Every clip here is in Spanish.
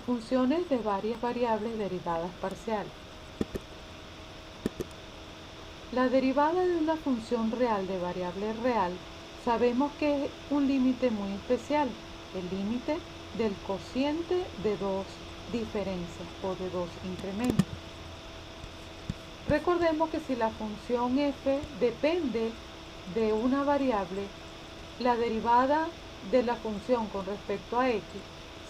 Funciones de varias variables derivadas parciales. La derivada de una función real de variable real sabemos que es un límite muy especial, el límite del cociente de dos diferencias o de dos incrementos. Recordemos que si la función f depende de una variable, la derivada de la función con respecto a x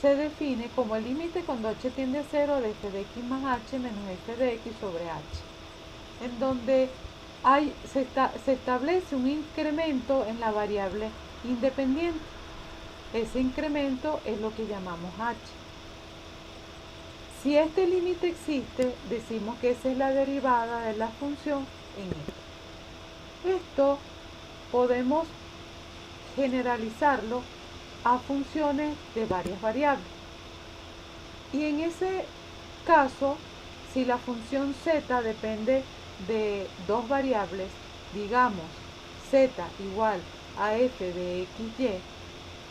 se define como el límite cuando h tiende a 0 de f de x más h menos f de x sobre h, en donde se establece un incremento en la variable independiente. Ese incremento es lo que llamamos h. Si este límite existe, decimos que esa es la derivada de la función en f. Esto podemos generalizarlo a funciones de varias variables. Y en ese caso, si la función z depende de dos variables, digamos z igual a f de xy,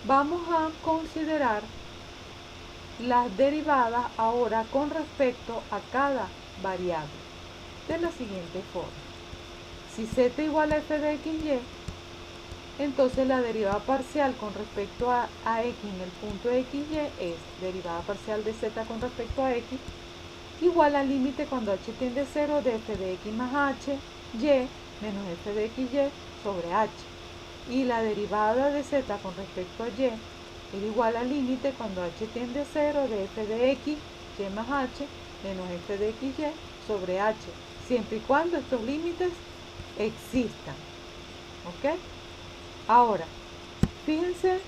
vamos a considerar las derivadas ahora con respecto a cada variable de la siguiente forma. Si z igual a f de xy, entonces la derivada parcial con respecto a x en el punto xy es derivada parcial de z con respecto a x igual al límite cuando h tiende a 0 de f de x más h y menos f de xy sobre h. Y la derivada de z con respecto a y es igual al límite cuando h tiende a 0 de f de x y más h menos f de xy sobre h, siempre y cuando estos límites existan. ¿Ok? Ahora, fíjense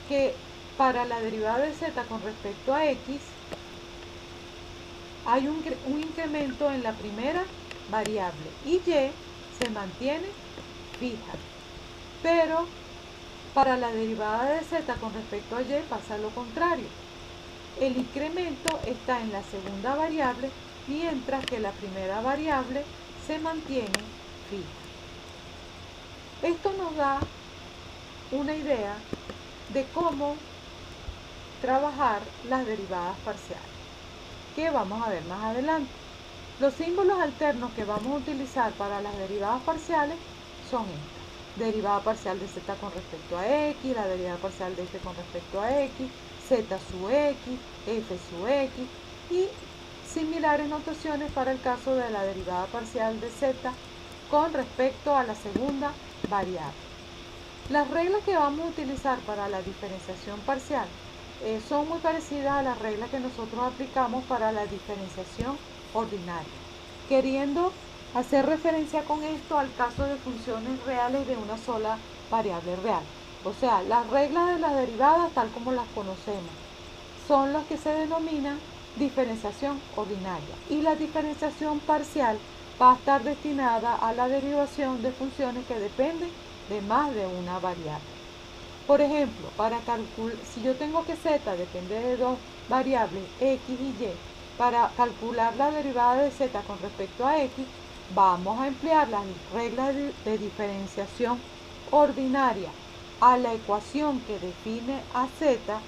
que para la derivada de z con respecto a x hay un incremento en la primera variable y y se mantiene fija. Pero para la derivada de z con respecto a y pasa lo contrario. El incremento está en la segunda variable, mientras que la primera variable se mantiene fija. Esto nos da una idea de cómo trabajar las derivadas parciales, que vamos a ver más adelante. Los símbolos alternos que vamos a utilizar para las derivadas parciales son estas: derivada parcial de z con respecto a x, la derivada parcial de f con respecto a x, z sub x, f sub x, y similares notaciones para el caso de la derivada parcial de z con respecto a la segunda variable. Las reglas que vamos a utilizar para la diferenciación parcial son muy parecidas a las reglas que nosotros aplicamos para la diferenciación ordinaria, queriendo hacer referencia con esto al caso de funciones reales de una sola variable real. O sea, las reglas de las derivadas tal como las conocemos son las que se denominan diferenciación ordinaria, y la diferenciación parcial va a estar destinada a la derivación de funciones que dependen de más de una variable. Por ejemplo, si yo tengo que z depende de dos variables x y y, para calcular la derivada de z con respecto a x, vamos a emplear las reglas de diferenciación ordinaria a la ecuación que define a z,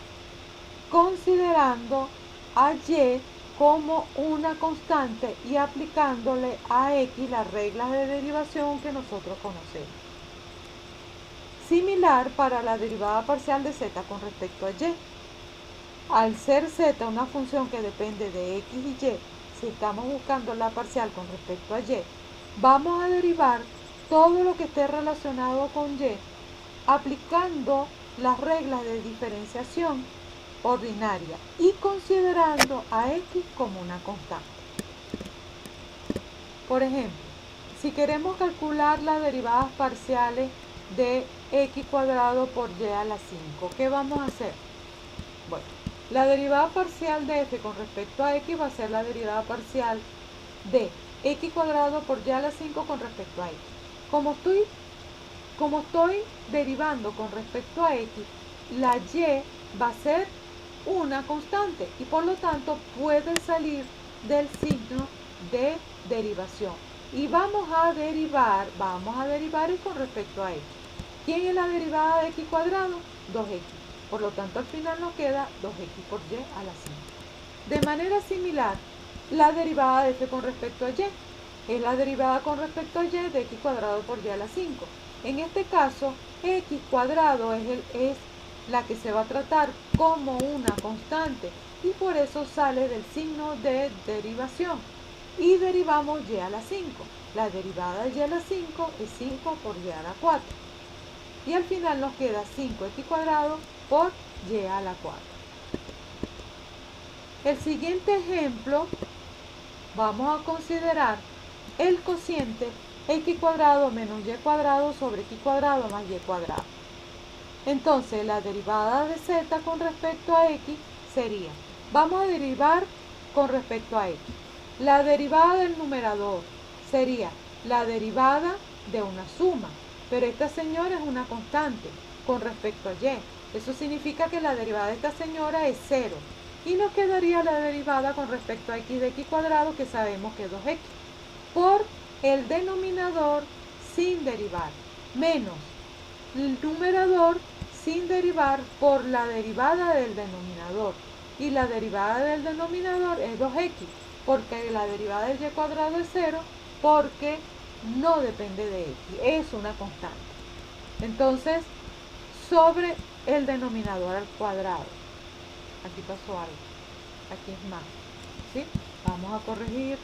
considerando a y como una constante y aplicándole a x las reglas de derivación que nosotros conocemos. Similar para la derivada parcial de z con respecto a y. Al ser z una función que depende de x y y, si estamos buscando la parcial con respecto a y, vamos a derivar todo lo que esté relacionado con y aplicando las reglas de diferenciación ordinaria y considerando a x como una constante. Por ejemplo, si queremos calcular las derivadas parciales de x cuadrado por y a la 5, ¿qué vamos a hacer? Bueno, la derivada parcial de f con respecto a x va a ser la derivada parcial de x cuadrado por y a la 5 con respecto a x. Como estoy derivando con respecto a x, la y va a ser una constante y por lo tanto puede salir del signo de derivación. Y vamos a derivar y con respecto a x. ¿Quién es la derivada de x cuadrado? 2x. Por lo tanto, al final nos queda 2x por y a la 5. De manera similar, la derivada de f con respecto a y es la derivada con respecto a y de x cuadrado por y a la 5. En este caso, x cuadrado es la que se va a tratar como una constante y por eso sale del signo de derivación. Y derivamos y a la 5. La derivada de y a la 5 es 5 por y a la 4. Y al final nos queda 5x cuadrado por y a la 4. El siguiente ejemplo, vamos a considerar el cociente x cuadrado menos y cuadrado sobre x cuadrado más y cuadrado. Entonces, la derivada de z con respecto a x sería, vamos a derivar con respecto a x. La derivada del numerador sería la derivada de una suma, pero esta señora es una constante con respecto a y. Eso significa que la derivada de esta señora es 0. Y nos quedaría la derivada con respecto a x de x cuadrado, que sabemos que es 2x, por el denominador sin derivar, menos el numerador sin derivar por la derivada del denominador. Y la derivada del denominador es 2x, porque la derivada del y cuadrado es 0, porque no depende de x, es una constante. Entonces, sobre el denominador al cuadrado. Aquí pasó algo. Aquí es más. ¿Sí? Vamos a corregir.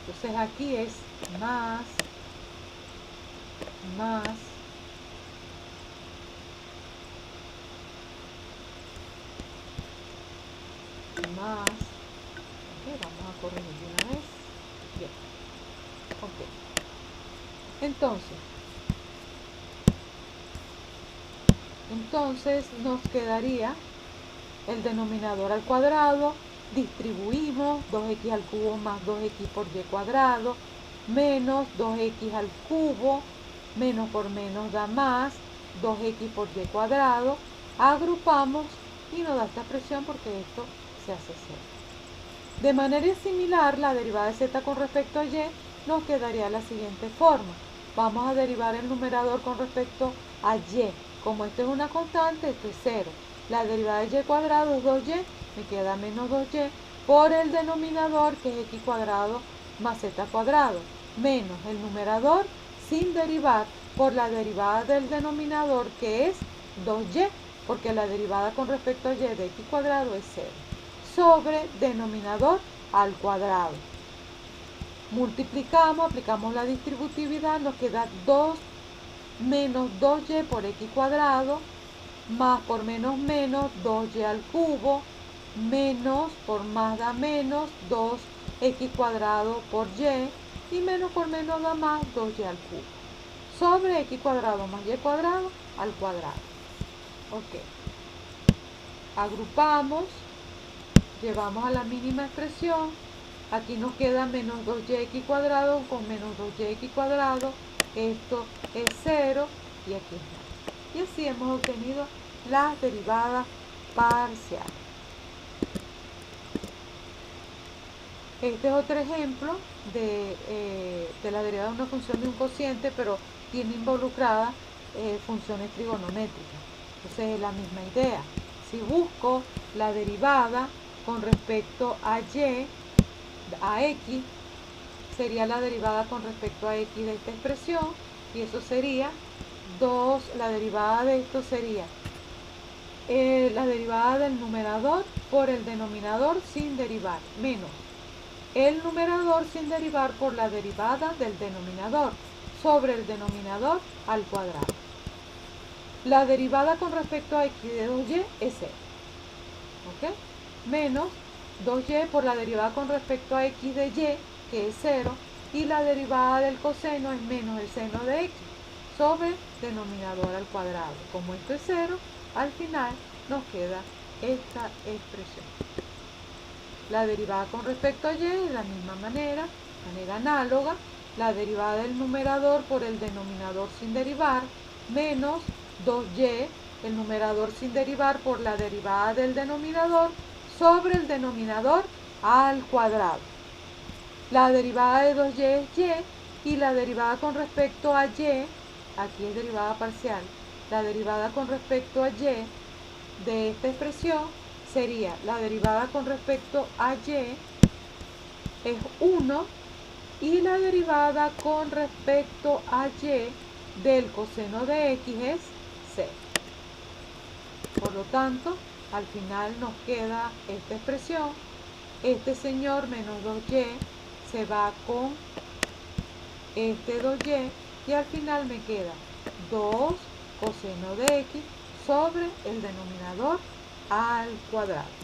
Entonces aquí es más ok, vamos a corregir de una vez. Bien. Ok. Entonces nos quedaría el denominador al cuadrado, distribuimos 2x al cubo más 2x por y cuadrado, menos 2x al cubo, menos por menos da más, 2x por y cuadrado, agrupamos y nos da esta expresión porque esto se hace 0. De manera similar, la derivada de z con respecto a y nos quedaría de la siguiente forma. Vamos a derivar el numerador con respecto a y. Como esto es una constante, esto es 0. La derivada de y cuadrado es 2y, me queda menos 2y, por el denominador que es x cuadrado más z cuadrado, menos el numerador sin derivar por la derivada del denominador que es 2y, porque la derivada con respecto a y de x cuadrado es 0, sobre denominador al cuadrado. Multiplicamos, aplicamos la distributividad, nos queda 2 menos 2y por x cuadrado, más por menos 2y al cubo, menos por más da menos 2x cuadrado por y menos por menos da más 2y al cubo, sobre x cuadrado más y cuadrado al cuadrado. Ok. Agrupamos, llevamos a la mínima expresión, aquí nos queda menos 2y cuadrado con menos 2y cuadrado, esto es 0 y aquí es nada. Y así hemos obtenido las derivadas parciales. Este es otro ejemplo de la derivada de una función de un cociente, pero tiene involucradas funciones trigonométricas. Entonces es la misma idea. Si busco la derivada con respecto a y, a x, sería la derivada con respecto a x de esta expresión, y eso sería 2, la derivada de esto sería la derivada del numerador por el denominador sin derivar, menos el numerador sin derivar por la derivada del denominador sobre el denominador al cuadrado. La derivada con respecto a x de 2y es 0. ¿Ok? Menos 2y por la derivada con respecto a x de y, que es 0, y la derivada del coseno es menos el seno de x sobre denominador al cuadrado. Como esto es 0, al final nos queda esta expresión. La derivada con respecto a y de la misma manera análoga, la derivada del numerador por el denominador sin derivar, menos 2y, el numerador sin derivar por la derivada del denominador sobre el denominador al cuadrado. La derivada de 2y es y la derivada con respecto a y, aquí es derivada parcial, la derivada con respecto a y de esta expresión sería la derivada con respecto a y es 1 y la derivada con respecto a y del coseno de x es 0. Por lo tanto, al final nos queda esta expresión. Este señor menos 2y se va con este 2y y al final me queda 2 coseno de x sobre el denominador al cuadrado.